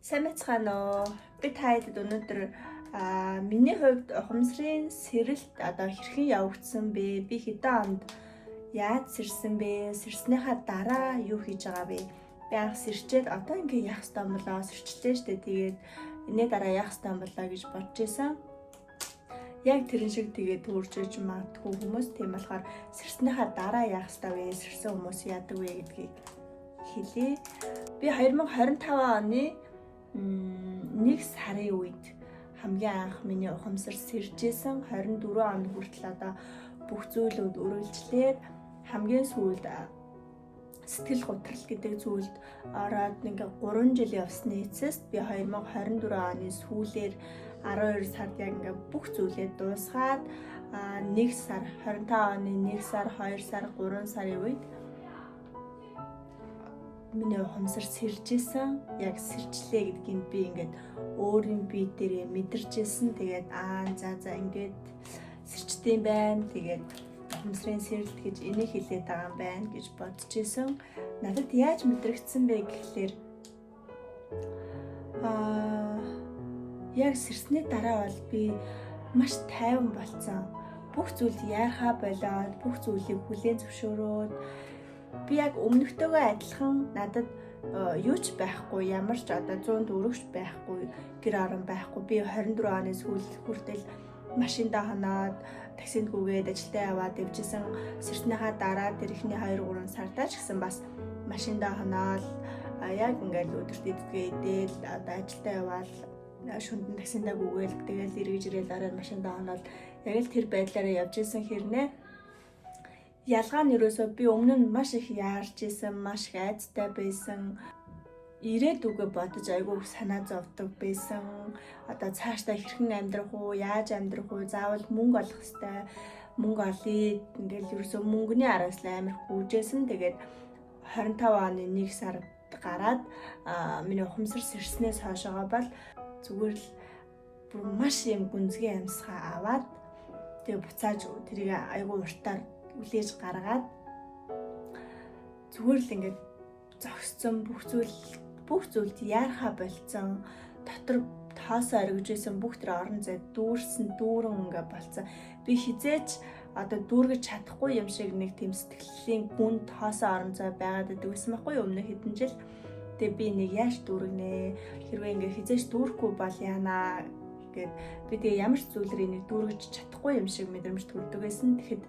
Сайн байцгаана уу? Би тааид өнөөдөр миний хувьд ухамсарын сэрэлт одоо хэрхэн явагдсан бэ? Би хэдэн онд яаж сэрсэн бэ? Сэрснийхаа дараа юу хийж байгаа бэ? Би анх сэрчээд одоо ингээ яах ёстой юм болоо? Сэрчлээ штэ. Тэгээд энэ дараа яах ёстой юм болоо гэж бодож исэн. Яг тэрэн шиг тэгээд төржиж магадгүй хүмүүс тийм болохоор сэрснийхаа дараа яах ёстой вэ? Сэрсэн хүмүүс яадаг вэ гэдгийг хэлье. Би 2025 оны 1 сарын үед хамгийн анх миний ухамсар сэржсэн 24 онд хүртэл одоо бүх зүйлүүд өргөлжлээд хамгийн сүүлд сэтгэл готрол гэдэг зүйлд ороод ингээ 3 жил явсны эцэст би 2024 оны сүүлээр 12 сард яг ингээ бүх зүйлээ дуусгаад 1 сар 25 оны 1 сар 2 сар 3 сарын үед миний ухамсар сэржсэн. Яг сэржлээ гэдгийг би ингээд өөрийн бие дээрээ мэдэрчээсэн. Тэгээд за ингээд сэрчдэм байна. Тэгээд ухамсарын сэрэлт гэж энийг хэлээд байгаа юм байна гэж бодчихсон. Надад яаж мэдрэгдсэн бэ гэхлээр яг сэрсний дараа бол би маш тайван болцсон. Бүх зүйлд яархаа болоод бүх зүйлийг хүлээн зөвшөөрөөд би яг өмнөхтэйгээ адилхан надад юу ч байхгүй, ямар ч одоо 100 төгрөгч байхгүй, гэр орон байхгүй. Би 24 оны сүүл хүртэл машиндаа ханаад таксинд гүгээд ажилдаа яваад явжсэн. Сэрснийхаа дараа тэр ихний 2-3 сартаа ч гэсэн бас машиндаа ханаал яг ингээд өдөрт идэлгээ идэл одоо ажилдаа яваад шөнөдөн таксиндаа гүгээл тэгэл эргэж ирээл дараа машиндаа ханаал яг л тэр байдлаараа явжсэн хэрнээ. Ялгаа нь ерөөсөө би өмнө нь маш их яарч исэн, маш их айцтай байсан. Ирээдүгөө бодож айгүй санаа зовдөг байсан. Одоо цаашдаа хэрхэн амьдрах уу, яаж амьдрах уу, заавал мөнгө олох хэрэгтэй. Мөнгө олъё. Ингээл ерөөсөө мөнгөний араас л амар гүйжсэн. Тэгээд 25 оны 1 сард гараад миний ухамсар сэрснээс хойшоогоо бол зүгээр л бүр маш юм гүнзгий амьсгаа аваад тэгээ буцааж тэрийг айгүй уртаар үлээж гаргаад зүгээр л ингээд зогсцсон бүх зүйлд яархаа болцсон. Дотор тоосоо оргижсэн бүх тэр орон зай дүүрсэн дүүрэн ингээд болцсон. Би хизээч одоо дүүргэж чадахгүй юм шиг нэг тийм сэтгэлийн гүн тоосоо орон зай байгаад байсан байхгүй өмнө хэдэн жил. Тэгээ би нэг яаж дүүргэнэ? Хэрвээ ингээд хизээч дүүрэхгүй бол яанаа гэд би тэгээ ямар ч зүйлрээ нэг дүүргэж чадахгүй юм шиг мэдрэмж төрдөг байсан. Тэгэхэд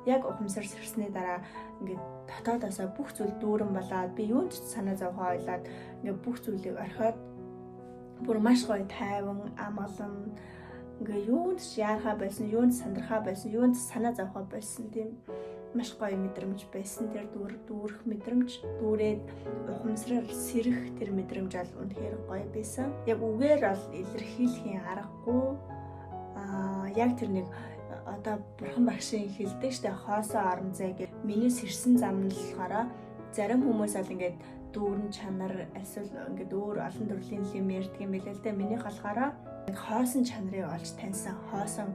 яг ухамсар сэрсний дараа ингээд дотоодоосоо бүх зүйл дүүрэн болоод би юунд ч санаа зовхоо ойлаад ингээд бүх зүйлийг орхиод бүр маш гоё тайван амгалан ингээд юунд ч яархаа байсан, юунд сандрахаа байсан, юунд санаа зовхоо байсан тийм маш гоё мэдрэмж байсан. Тэр дүүрэх мэдрэмж, дүүрээд ухамсараар сэрэх тэр мэдрэмж бол үнэхээр гоё байсан. Яг үгээр бол илэрхийлэхийн аргагүй яг тэр нэг одоо бурхан багшийн хэлдэг штэ хоосоо орон зай гэж миний сэрсэн зам нь болохоор зарим хүмүүс бол ингээд дүүрэн чанар эсвэл ингээд өөр олон төрлийн юм ярьдаг юм билээ л дээ. Минийх болохоор хоосон чанарыг олж таньсан, хоосон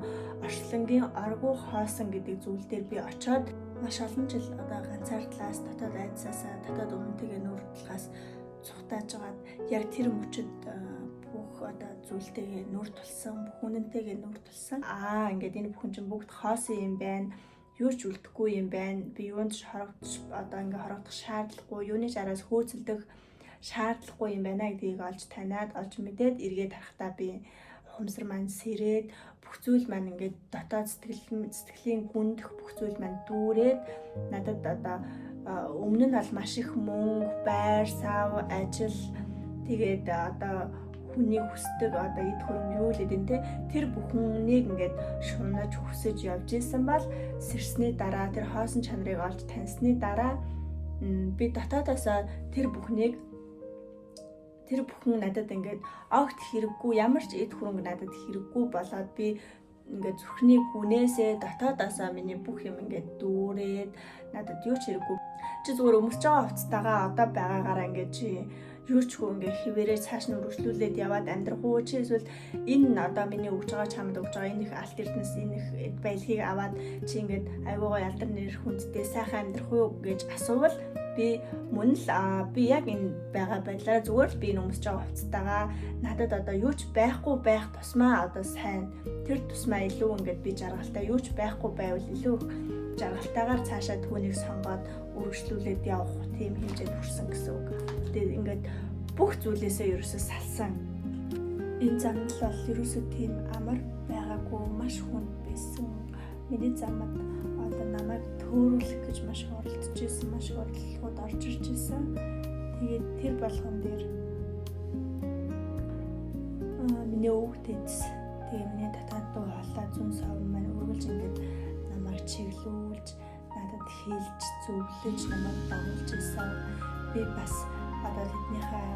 орчлонгийн оргуу хоосон гэдэг зүйл дээр би очоод маш олон жил одоо ганцаардлаас дотоод айдсаасаа дотоод өмнөтэйгээ нүүр талаас цухтааж байгаад яг тэр мөчөд бүх одоо зүйлтэйгээ нүүр тулсан, бүх үнэнтэйгээ нүүр тулсан. Ингээд энэ бүхэн чинь бүгд хоосон юм байна. Юу ч үлдэхгүй юм байна. Би юунд ч хорогдож одоо ингээ хорогдох шаардлагагүй, юуны араас хөөцөлдөх шаардлагагүй юм байна гэдгийг олж таниад, олж мэдээд эргээд харахтаа би ухамсар маань сэрээд бүх зүйл маань ингээд дотоод сэтгэлийн гүндэх бүх зүйл маань дүүрээд надад одоо өмнө нь бол маш их мөнгө, байр, сав, ажил тэгээд одоо хүний хүсдэг одоо эд хөрөнгө юу л гэдэг те тэр бүхнийг ингээд шунаж хүсэж явж исэн бол сэрсний дараа тэр хоосон чанарыг олж таньсны дараа би дотоодоосоо тэр бүхэн надад ингээд огт хэрэггүй, ямар ч эд хөрөнгө надад хэрэггүй болоод би ингээд зүрхний гүнээсээ дотоодоосоо миний бүх юм ингээд дүүрээд надад юу ч хэрэггүй. Чи зүгээр өмсөж байгаа хувцастайгаа одоо байгаагаараа ингээд чи юучгүй ингээ хിവэрээ цааш нь үргэлжлүүлээд яваад амьдрах уу чи эсвэл энэ одоо миний өгж байгаа чамд өгж байгаа энэ их алт эрдэнэс энэ их баялагийг аваад чи ингээд айгуугаа ялдар нэрх хүндтэй сайхан амьдрах уу гэж асуувал би мөн л би яг энэ байгаа байдлаараа зүгээр л би энэ өмсөж байгаа хувцастайгаа надад одоо юу ч байхгүй байх тусмаа одоо сайн тэр тусмаа илүү ингээд би жаргалтай юу ч байхгүй байвал илүү жаргалтайгаар цаашаа түүнийг сонгоод үргэлжлүүлээд явах тийм хэмжээнд хүрсэн гэсэн үг. Тэгээд ингээд бүх зүйлээсээ ерөөсөө салсан. Энэ замд л бол ерөөсөө тийм амар байгаагүй маш хүнд байсан. Миний замд одоо намайг төөрүүлэх гэж маш оролдож исэн, маш оролдлогод орж ирж исэн. Тэгээд тэр болгон дээр миний өвгтэйс тэгээ миний татаад дуу хоолой зүүн совн маань үргэлж ингээд намайг чиглүүлж, надад хэлж, зөвлөж, намайг дагуулж исэн. Би бас одоо тэднийхээ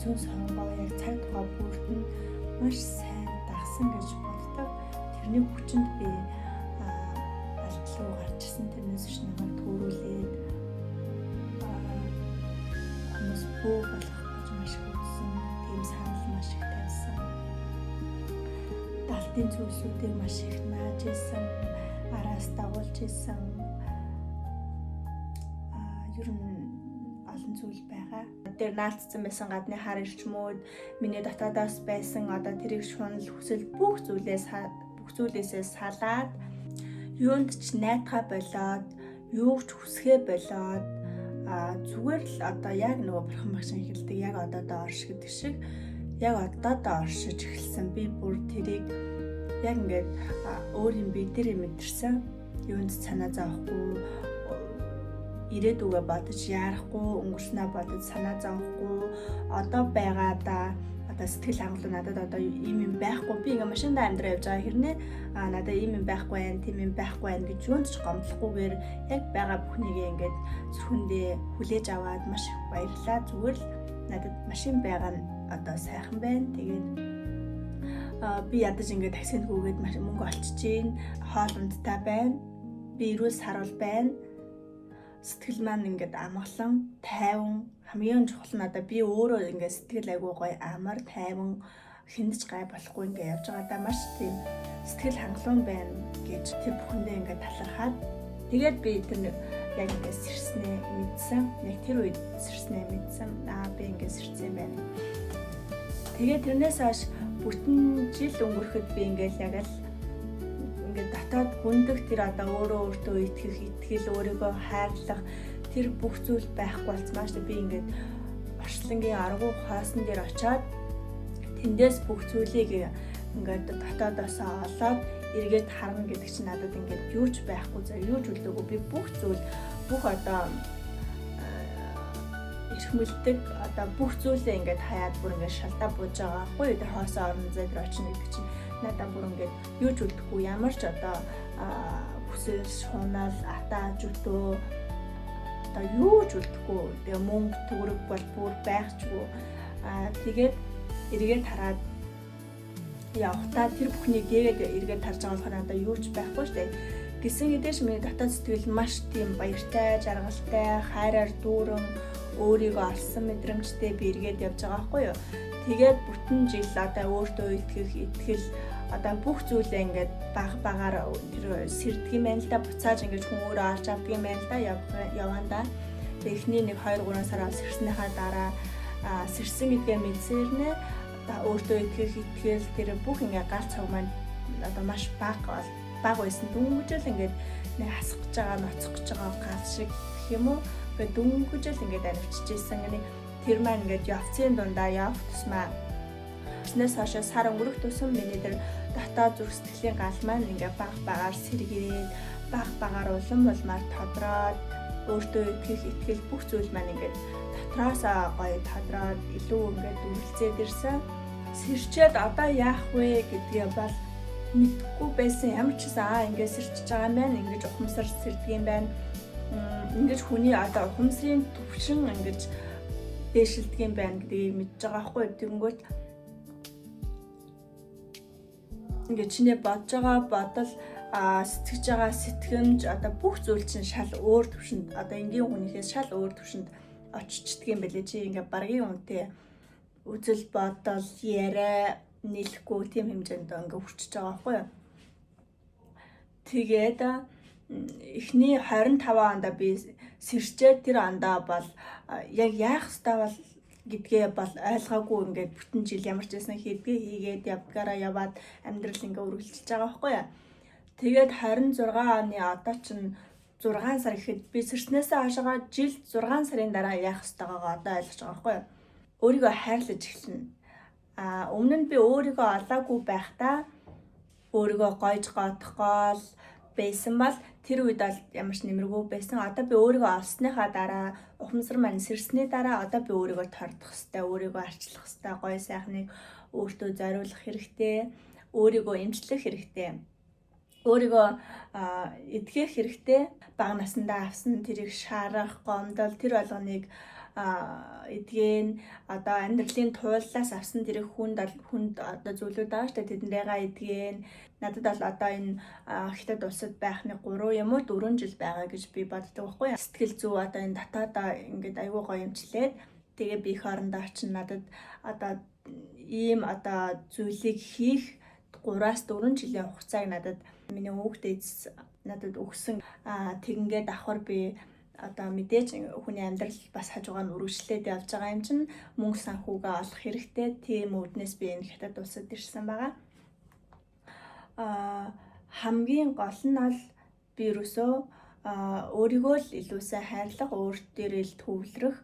зүүн совнгоо яг цаг тухай бүрт нь маш сайн дагсан гэж боддог. Тэрний хүчинд би алдлуу гарч ирсэн. Тэрнээс ч намайг төөрүүлээд хүмүүс бөө болох гэж маш их үзсэн. Тийм санал маш их тавьсан. Далтын зүйлсүүдийг маш их нааж исэн, араас дагуулж исэн. Ер нь олон зүйл байгаа. Тэр наалтсан байсан гадны хар ирчмүүд, миний дотоодоос байсан одоо тэрийг шунал хүсэл бүх зүйлээсээ салаад юунд ч найдахаа болоод, юу ч хүсгээ болоод зүгээр л одоо яг нөгөө бурхан багшин хэлдэг яг одоодоо орш гэдэг шиг яг одоодоо оршиж эхэлсэн. Би бүр тэрийг яг ингээд өөрийн бие дээрээ мэдэрсэн. Юунд санаа зовхгүй, ирээдүгөө бодож яарахгүй, өнгөрснөө бодож санаа зовхгүй, одоо байгаадаа одоо сэтгэл хангалуун надад одоо ийм байхгүй. Би ингээ машиндаа амьдраа явж байгаа хэрнээ надад ийм байхгүй байх, тийм юм байхгүй байх гэж юунд ч гомдлохгүйгээр яг байгаа бүхнийг ингээд зүрхэндээ хүлээж аваад маш их баярлаа. Зүгээр л надад машин байгаа нь одоо сайхан байна. Тэгээд би ядаж ингээд таксинд гүгээд мөнгө олчиж гин, хоол ундтай байна. Би эрүүл сарвал байна. Сэтгэл маань ингээд амгалан, тайван, хамгийн чухал нь одоо би өөрөө ингээд сэтгэл айгуу гоё амар тайван, хэндэж гай болохгүй ингээд явж байгаадаа маш тийм сэтгэл хангалуун байна гэж тэр бүхэндээ ингээд талархаад тэгээд би тэр яг ингээд сэрснээ мэдсэн. Яг тэр үед сэрснээ мэдсэн. Би ингээд сэрсэн байна. Тэгээд тэрнээс хойш бүтэн жил өнгөрөхөд би ингээд яг л дотоод хүндэх тэр одоо өөртөө итгэл, өөрийгөө хайрлах тэр бүх зүйл байхгүй болцмааш би ингээд орчлонгийн аргуу хоосон дээр очиод тэндээс бүх зүйлийг ингээд дотоодоосоо олоод эргээд харна гэдэг чинь надад ингээд юу ч байхгүй заа юу ч үлдээгүй би бүх зүйл бүх одоо эрхмэлдэг одоо бүх зүйлээ ингээд хаяад бүр ингээд шалдаа бууж байгаа байхгүй тэр хоосоо орон зай дээр очно гэдэг чинь надад бүр ингээд юу ч үлдэхгүй ямар ч одоо хүсэл шунаал атаа жүтөө одоо юу ч үлдэхгүй тэгээ мөнгө төгрөг бол бүр байхчгүй тэгээд эргээд хараад явахтаа тэр бүхнийг эргээд харж байгаа болохоор надад юу ч байхгүй шүү дээ гэсэн хэдэж миний дотоод сэтгэл маш тийм баяртай жаргалтай хайраар дүүрэн өөрийгөө олсон мэдрэмжтэй би эргээд явж байгаа байхгүй юу. Тэгээд бүтэн жил одоо өөртөө итгэл одоо бүх зүйлээ ингээд багаар тэр сэрдэг юм байна л да буцааж ингээд хүн өөрөө олж авдаг юм байна л да явандаа. Эхний 1-2-3 сар сэрснийхаа дараа сэрсэн гэдгээ мэдсээрнэ өөртөө итгэл тэр бүх ингээд галц цаг маань одоо маш бага байсан. Дөнгөжөл ингээд нэг хасах гэж байгаа, ноцох гэж байгаа галц шиг гэх юм уу. Тэгээд дөнгөжөл ингээд аривчж ийсэн гэнэ тэр маань ингээд явцын дундаа явах тусмаа Тэрнээс хойш сар өнгөрөх тусам миний тэр дотоод зүрх сэтгэлийн гал маань ингээ багаар сэргээд багаар улам тодроод өөртөө итгэл бүх зүйл маань ингээ дотроосоо гоё тодроод илүү ингээ дүрлцээд ирсэн. Сэрчээд одоо яах вэ гэдгээ бол мэдхгүй байсан. Ямар ч гэсэн ингээ сэрчиж байгаа юм байна. Ингээ ухамсар сэрдэг юм байна. Ингээ хүний одоо ухамсарын төвшин ингээ дээшилдэг юм байна гэдгийг мэдж байгаа хгүй. Тэнгүүт ингээ чиний бодож байгаа бодол сэтгэж байгаа сэтгэмж одоо бүх зүйл чинь шал өөр төвшөнд одоо энгийн хүнийхээс шал өөр төвшөнд очичдөг юм бэлээ. Чи ингээ баргийн үнэтэй үзэл бодол яриа нийлэхгүй тийм хэмжээнд ингээ хүрчиж байгаа байхгүй юу. Тэгээд эхний 25 онд би сэрчээд тэр ондоо бол яг яах ёстой бол гэдгээ бол ойлгоогүй ингээд бүтэн жил ямар ч байсан хийдгээ хийгээд явдгаараа яваад амьдрал ингээ үргэлжилж байгаа байхгүй юу. Тэгээд 26 оны одоо чинь 6 сар гэхэд би сэрснээсээ хойшоо жил 6 сарын дараа яах ёстойгоо одоо ойлгож байгаа байхгүй юу. Өөрийгөө хайрлаж эхэлнэ. Өмнө нь би өөрийгөө олоогүй байхдаа өөрийгөө гойж гоодохгоол байсан бол тэр үед бол ямар ч нэмэргүй байсан. Одоо би өөрийгөө олсныхаа дараа ухамсар маань сэрсний дараа одоо би өөрийгөө тордох хэрэгтэй, өөрийгөө арчлах хэрэгтэй, гоё сайхныг өөртөө зориулах хэрэгтэй, өөрийгөө эмчлэх хэрэгтэй. Өөрийгөө эдгэх хэрэгтэй. Бага насндаа авсан тэрийг шарах, гомдол тэр болгоныг эдгэн одоо амьдралын тууллаас авсан тэрийг хүнд одоо зүйлүүд байгаа шүү дээ. Тэднийгээ эдгэн. Надад бол одоо энэ хятад улсад байхны 3 юм уу 4 жил байгаа гэж би боддог байхгүй юу. Сэтгэл зүй одоо энэ дотоодоо ингээд аюу гоё юмчлээд тэгээ би их орондоо очин надад одоо ийм одоо зүйлийг хийх 3-4 жилийн хугацааг надад миний өвгдөө надад өгсөн. Тэгингээд давхар би одоо мэдээж хүний амьдрал бас хажуугаар нь үргэлжлээд явж байгаа юм чинь мөнгө санхүүгээ олох хэрэгтэй. Тийм үүднээс би энэ хятад улсад ирсэн байгаа. Хамгийн гол нь бол би ерөөсөө өөрийгөө л илүү сайн хайрлах, өөртөө л төвлөрөх,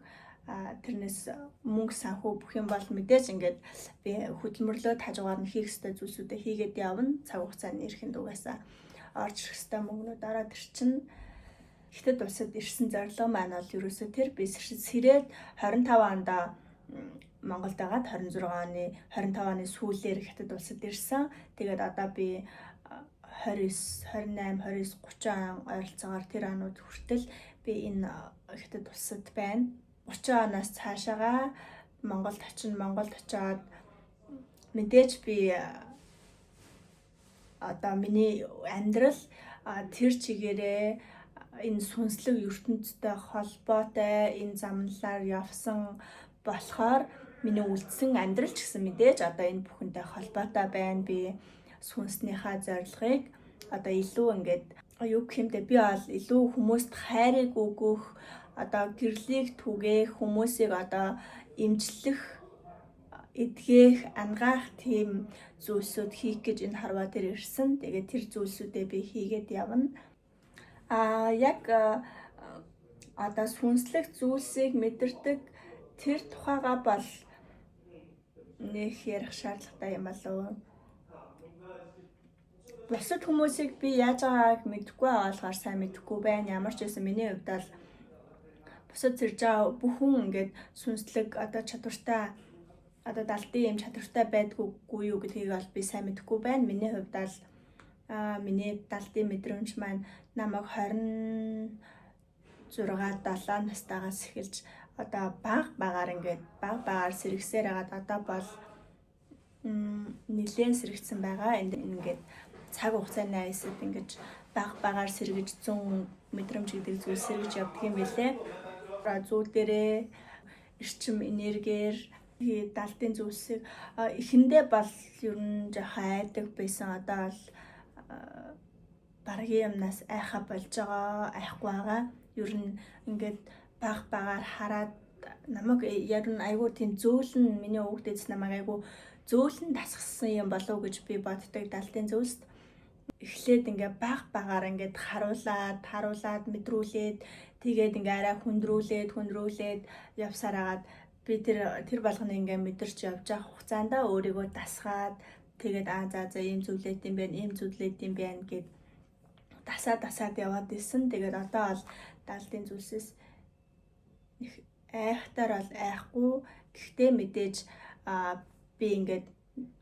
тэрнээс мөнгө санхүү бүх юм бол мэдээж ингээд би хөдөлмөрлөөд хажуугаар нь хийх ёстой зүйлсүүдээ хийгээд явна. Цаг хугацааны ирэхэнд угаасаа орж ирэх ёстой мөнгнүүд ороод ирчин. Хятад улсад ирсэн зорилго маань бол ерөөсөө тэр би сэрээд 25 онд Монголд байгаад 26 оны 25 оны сүүлээр Хятад улсад ирсэн. Тэгээд одоо би 29, 28, 29, 30 он ойролцоогоор тэр онууд хүртэл би энэ Хятад улсад байна. 30 оноос цаашаага Монголд очиод мэдээж би одоо миний амьдрал тэр чигээрээ энэ сүнслэг ертөнцтэй холбоотой энэ замналаар явсан болохоор миний үлдсэн амьдрал ч гэсэн мэдээж одоо энэ бүхэнтэй холбоотой байна. Би сүнснийхаа зорилгыг одоо илүү ингээд юу гэх юм бэ? Би бол илүү хүмүүст хайрыг өгөх, одоо гэрлийг түгээх, хүмүүсийг одоо эмчлэх, эдгэх, ангаах тийм зүйлсүүд хийх гэж энэ харваа дээр ирсэн. Тэгээд тэр зүйлсүүдээ би хийгээд явна. Яг одоо сүнслэг зүйлсийг мэдэрдэг тэр тухайга бол нэг ярих шаардлагатай юм болов. Бусад хүмүүсийг би яаж байгааг мэдэхгүй болохоор сайн мэдэхгүй байна. Ямар ч байсан миний хувьд бол бусад зэрж байгаа бүх хүн ингээд сүнслэг одоо чадвартай одоо далдын юм чадвартай байдгүй юу гэдгийг бол би сайн мэдэхгүй байна. Миний хувьд бол миний далдын мэдрэмж маань намайг 26-7 настайгаас эхэлж одоо багаар сэрэгсээр хагаад одоо бол нэлээд сэрэгцсэн байгаа. Ингээд цаг хугацааны аясад ингэж багаар сэргэж 100 мэдрэмж гэдэг зүйл сэргэж явдаг юм билээ. Зүйл дээрээ эрчим энергиэр далдын зүйлсийг эхэндээ бол ер нь жоохон айдаг байсан. Одоо бол баргийн юмнаас айхаа болж байгаа, айхгүй байгаа. Ер нь ингээд багаар хараад намайг яг нь айгүй тийм зөөлөн миний өвгдөөс намайг айгүй зөөлөн тасгсан юм болов гэж би боддог далдын зүйлст. Эхлээд ингээ багаар ингээд харуулад мэдрүүлээд тэгээд ингээ арай хүндрүүлээд явсаар агаад би тэр болгоны ингээ мэдэрч явж байгаа хугацаанд өөрийгөө дасгаад тэгээд за ийм зүйлээд юм байна гэд дасаад яваад исэн. Тэгээд одоо бол далдын зүйлсээс айхтар бол айхгүй. Гэхдээ мэдээж би ингээд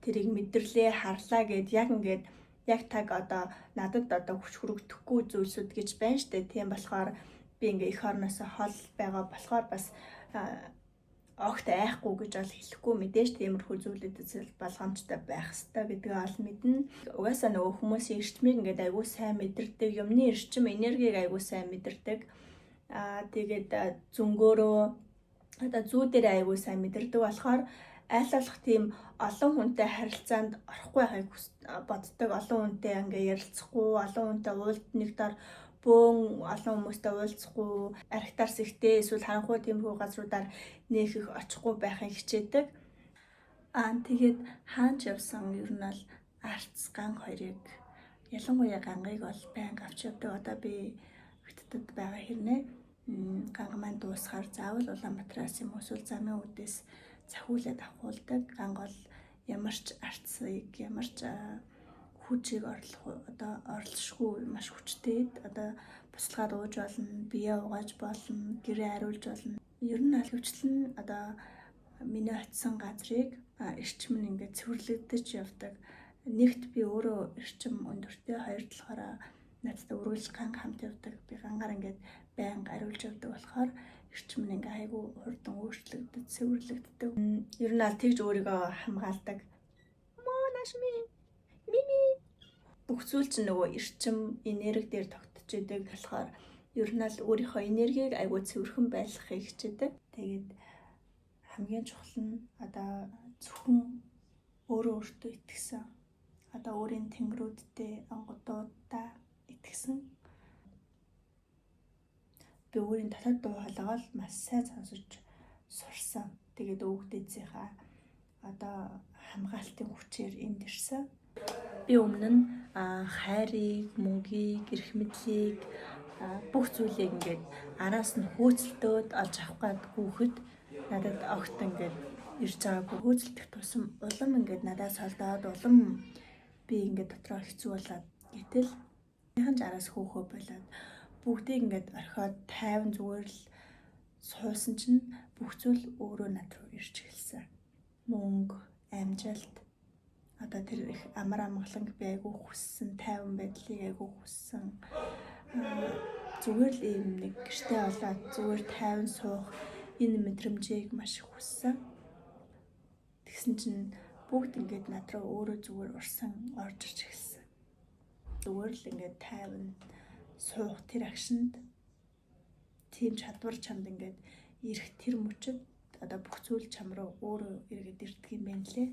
тэрийг мэдэрлээ харлаа гэд яг таг одоо надад одоо хүч хүрэгдэхгүй зүйлсүүд гэж байна штэ. Тийм болохоор би ингээ эх орноосоо хол байгаа болохоор бас огт айхгүй гэж бол хэлэхгүй. Мэдээж тиймэрхүү зүйлүүдэд болгоомжтой байх хэрэгтэй гэдгээ ол мэднэ. Угаасаа нөгөө хүмүүсийн эрчмийг ингээд аягүй сайн мэдэрдэг, юмны эрчим энергийг аягүй сайн мэдэрдэг. Тэгээд зөнгөөрөө одоо зүү дээр аягүй сайн мэдэрдэг болохоор аль болох тийм олон хүнтэй харилцаанд орохгүй байхыг боддог. Олон хүнтэй ингээ ярилцахгүй, олон хүнтэй уйлд нэгдэр бөөн олон хүмүүстэй уулзахгүй, архитарс ихтэй эсвэл харанхуй тиймэрхүү газруудаар нээх очихгүй байхыг хичээдэг. Тэгээд хаанч явсан ер нь бол арц ганг хоёрыг ялангуяа гангыг бол байнга авч явдаг. Одоо би Хятадд байгаа хэрнээ ганга маань дуусахаар заавал Улаанбаатараас юм эсвэл замын үүдээс цахиулаад авахулдаг. Ганга бол ямар ч арцыг, ямар ч хүчийг орлошгүй маш хүчтэй. Одоо буцалгаад ууж болно, бие угааж болно, гэрээ ариулж болно. Ер нь аль хвчлэн одоо миний очисон газрыг эрчим нь ингээд цэвэрлэгдэж явдаг. Нэгт би өөрөө эрчим өндөртэй, хоёр талаараа надтай үргэлж ганг хамт явдаг. Би гангаар ингээд байнга ариулж явдаг болохоор эрчим нь ингээ айгүй хурдан өөрчлөгдөж, цэвэрлэгддэг. Ер нь аль тэгж өөрийгөө хамгаалдаг. Бүх зүйл чинь нөгөө эрчим, энерги дээр тогтож идэг болохоор ер нь аль өөрийнхөө энергийг айгүй цэвэрхэн байлгахыг хичээдэг. Тэгээд хамгийн чухал нь одоо зөвхөн өөртөө итгэсэн, одоо өөрийн тэнгэрүүдтэй, онгодуудаа итгэсэн. Би өөрийн дотоод дуу хоолойгоо л маш сайн сонсож сурсан. Тэгээд өвгд эзийнхаа одоо хамгаалтын хүчээр энд ирсэн. Би өмнө нь хайрыг, мөнгийг, эрх мэдлийг бүх зүйлийг ингээд араас нь хөөцөлтөөд олж авах гад гүөхд надад огт ингээд ирж байгаагүй. Хөөцөлдөх тусам улам ингээд надаас солдоод улам би ингээд дотроо хэцүү болоод гэтэл хэн ч араас хөөхөө болоод бүгдийг ингээд орхиод тайван зүгээр л суусан чинь бүх зүйл өөрөө над руу ирж эхэлсэн. Мөнгө, амжилт, одоо тэр их амар амгаланг би айгүй хүссэн, тайван байдлыг айгүй хүссэн. Зүгээр л ийм нэг гэртээ олоод зүгээр тайван суух энэ мэдрэмжийг маш их хүссэн. Тэгсэн чинь бүгд ингээд над руу өөрөө зүгээр урсан орж ирж эхэлсэн. Зүгээр л ингээд тайван суух тэр агшинд тийм чадвар чамд ингээд ирэх тэр мөчөд одоо бүх зүйл чам руу өөрөө эргээд ирдэг юм байна лээ.